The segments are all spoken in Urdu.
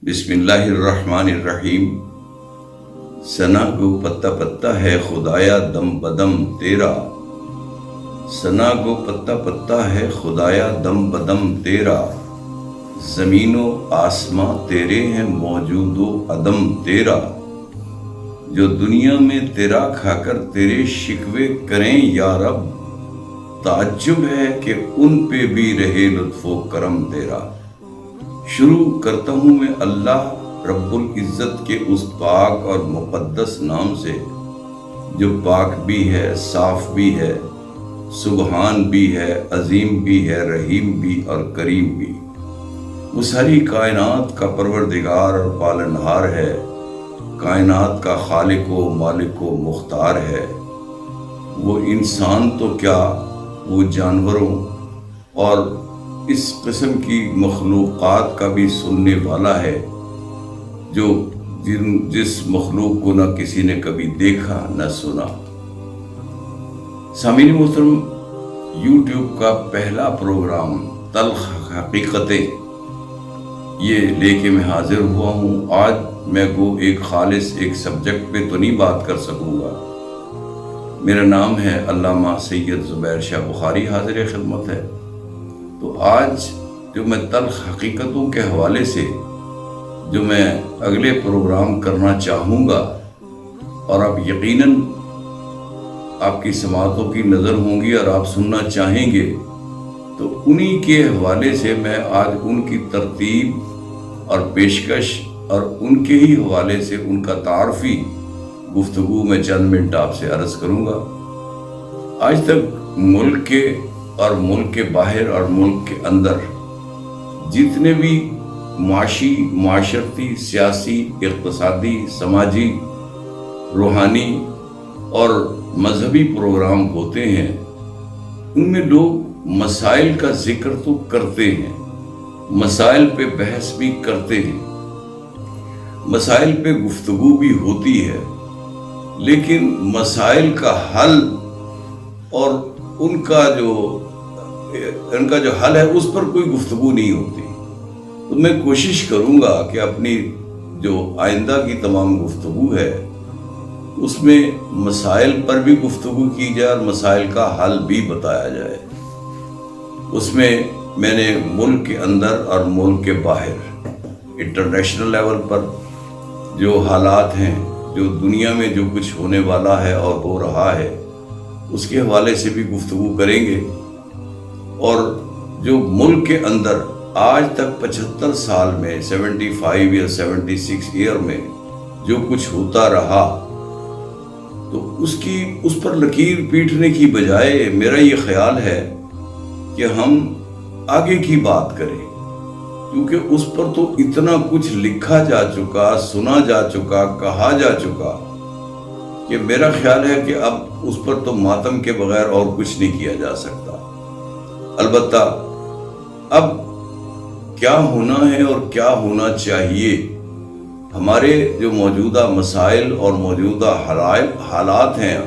بسم اللہ الرحمن الرحیم۔ ثنا گو پتا پتا ہے خدایا دم بدم تیرا، ثنا گو پتا پتا ہے خدایا دم بدم تیرا، زمین و آسماں تیرے ہیں موجود و عدم تیرا، جو دنیا میں تیرا کھا کر تیرے شکوے کریں یا رب، تعجب ہے کہ ان پہ بھی رہے لطف و کرم تیرا۔ شروع کرتا ہوں میں اللہ رب العزت کے اس پاک اور مقدس نام سے جو پاک بھی ہے، صاف بھی ہے، سبحان بھی ہے، عظیم بھی ہے، رحیم بھی اور کریم بھی۔ وہ ساری کائنات کا پروردگار اور پالنہار ہے، کائنات کا خالق و مالک و مختار ہے۔ وہ انسان تو کیا، وہ جانوروں اور اس قسم کی مخلوقات کا بھی سننے والا ہے، جو جس مخلوق کو نہ کسی نے کبھی دیکھا نہ سنا۔ سامعین محترم، یوٹیوب کا پہلا پروگرام تلخ حقیقتیں یہ لے کے میں حاضر ہوا ہوں۔ آج میں ایک خالص سبجیکٹ پہ تو نہیں بات کر سکوں گا۔ میرا نام ہے علامہ سید زبیر شاہ بخاری، حاضر خدمت ہے۔ تو آج جو میں تلخ حقیقتوں کے حوالے سے جو میں اگلے پروگرام کرنا چاہوں گا، اور اب یقیناً آپ کی سماعتوں کی نظر ہوں گی اور آپ سننا چاہیں گے، تو انہی کے حوالے سے میں آج ان کی ترتیب اور پیشکش اور ان کے ہی حوالے سے ان کا تعارفی گفتگو میں چند منٹ آپ سے عرض کروں گا۔ آج تک ملک کے اور ملک کے باہر اور ملک کے اندر جتنے بھی معاشی، معاشرتی، سیاسی، اقتصادی، سماجی، روحانی اور مذہبی پروگرام ہوتے ہیں، ان میں لوگ مسائل کا ذکر تو کرتے ہیں، مسائل پہ بحث بھی کرتے ہیں، مسائل پہ گفتگو بھی ہوتی ہے، لیکن مسائل کا حل اور ان کا جو حل ہے اس پر کوئی گفتگو نہیں ہوتی۔ تو میں کوشش کروں گا کہ اپنی جو آئندہ کی تمام گفتگو ہے اس میں مسائل پر بھی گفتگو کی جائے اور مسائل کا حل بھی بتایا جائے۔ اس میں نے ملک کے اندر اور ملک کے باہر انٹرنیشنل لیول پر جو حالات ہیں، جو دنیا میں جو کچھ ہونے والا ہے اور ہو رہا ہے، اس کے حوالے سے بھی گفتگو کریں گے، اور جو ملک کے اندر آج تک 75 سال میں 75 یا 76 ایئر میں جو کچھ ہوتا رہا، تو اس پر لکیر پیٹنے کی بجائے میرا یہ خیال ہے کہ ہم آگے کی بات کریں، کیونکہ اس پر تو اتنا کچھ لکھا جا چکا، سنا جا چکا، کہا جا چکا کہ میرا خیال ہے کہ اب اس پر تو ماتم کے بغیر اور کچھ نہیں کیا جا سکتا۔ البتہ اب کیا ہونا ہے اور کیا ہونا چاہیے، ہمارے جو موجودہ مسائل اور موجودہ حالات ہیں،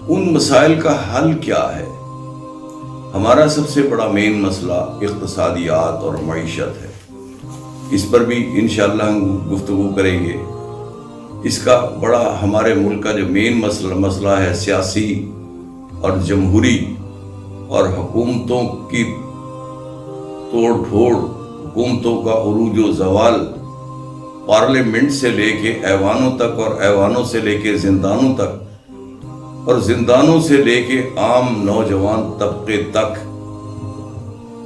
ان مسائل کا حل کیا ہے۔ ہمارا سب سے بڑا مین مسئلہ اقتصادیات اور معیشت ہے، اس پر بھی انشاءاللہ ہم گفتگو کریں گے۔ اس کا بڑا ہمارے ملک کا جو مین مسئلہ ہے سیاسی اور جمہوری اور حکومتوں کی توڑ پھوڑ، حکومتوں کا عروج و زوال، پارلیمنٹ سے لے کے ایوانوں تک اور ایوانوں سے لے کے زندانوں تک اور زندانوں سے لے کے عام نوجوان طبقے تک،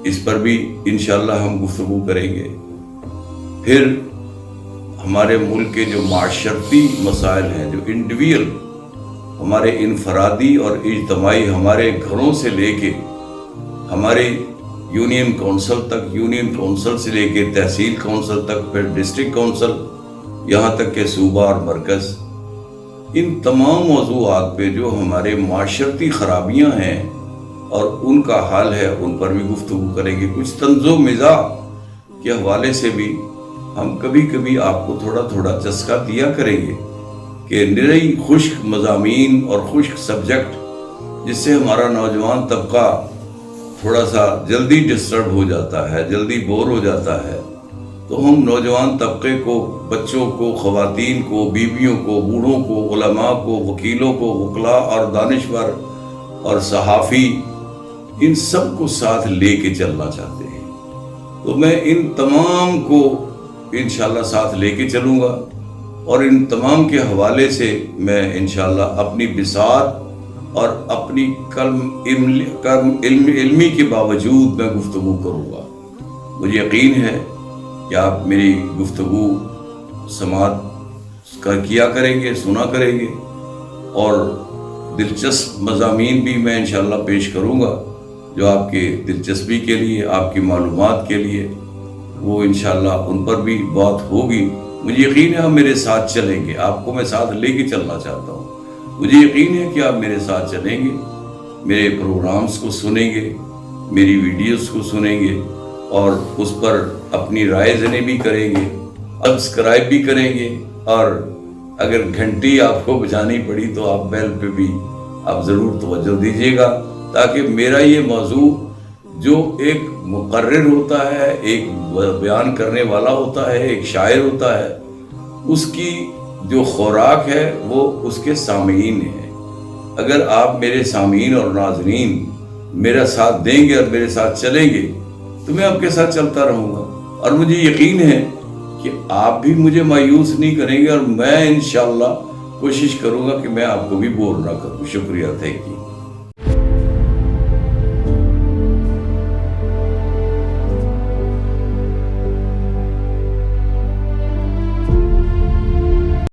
اس پر بھی انشاءاللہ ہم گفتگو کریں گے۔ پھر ہمارے ملک کے جو معاشرتی مسائل ہیں، جو انڈیویجول، ہمارے انفرادی اور اجتماعی، ہمارے گھروں سے لے کے ہمارے یونین کونسل تک، یونین کونسل سے لے کے تحصیل کونسل تک، پھر ڈسٹرکٹ کونسل، یہاں تک کہ صوبہ اور مرکز، ان تمام موضوعات پہ جو ہمارے معاشرتی خرابیاں ہیں اور ان کا حل ہے، ان پر بھی گفتگو کریں گے۔ کچھ طنز و مزاح کے حوالے سے بھی ہم کبھی کبھی آپ کو تھوڑا تھوڑا چسکا دیا کریں گے کہ نئی خشک مضامین اور خشک سبجیکٹ، جس سے ہمارا نوجوان طبقہ تھوڑا سا جلدی ڈسٹرب ہو جاتا ہے، جلدی بور ہو جاتا ہے، تو ہم نوجوان طبقے کو، بچوں کو، خواتین کو، بیویوں کو، بوڑھوں کو، علماء کو، وکیلوں کو، وکلاء اور دانشور اور صحافی، ان سب کو ساتھ لے کے چلنا چاہتے ہیں۔ تو میں ان تمام کو انشاءاللہ ساتھ لے کے چلوں گا، اور ان تمام کے حوالے سے میں انشاءاللہ اپنی بساط اور اپنی علمی کے باوجود میں گفتگو کروں گا۔ مجھے یقین ہے کہ آپ میری گفتگو سماعت کیا کریں گے، سنا کریں گے، اور دلچسپ مضامین بھی میں انشاءاللہ پیش کروں گا جو آپ کے دلچسپی کے لیے، آپ کی معلومات کے لیے، وہ انشاءاللہ ان پر بھی بات ہوگی۔ مجھے یقین ہے آپ میرے ساتھ چلیں گے، آپ کو میں ساتھ لے کے چلنا چاہتا ہوں۔ مجھے یقین ہے کہ آپ میرے ساتھ چلیں گے، میرے پروگرامز کو سنیں گے، میری ویڈیوز کو سنیں گے، اور اس پر اپنی رائے زنی بھی کریں گے، سبسکرائب بھی کریں گے، اور اگر گھنٹی آپ کو بجانی پڑی تو آپ بیل پہ بھی آپ ضرور توجہ دیجیے گا، تاکہ میرا یہ موضوع جو ایک مقرر ہوتا ہے، ایک بیان کرنے والا ہوتا ہے، ایک شاعر ہوتا ہے، اس کی جو خوراک ہے وہ اس کے سامعین ہیں۔ اگر آپ میرے سامعین اور ناظرین میرا ساتھ دیں گے اور میرے ساتھ چلیں گے تو میں آپ کے ساتھ چلتا رہوں گا، اور مجھے یقین ہے کہ آپ بھی مجھے مایوس نہیں کریں گے، اور میں انشاءاللہ کوشش کروں گا کہ میں آپ کو بھی بور نہ کروں۔ شکریہ، تھینک یو۔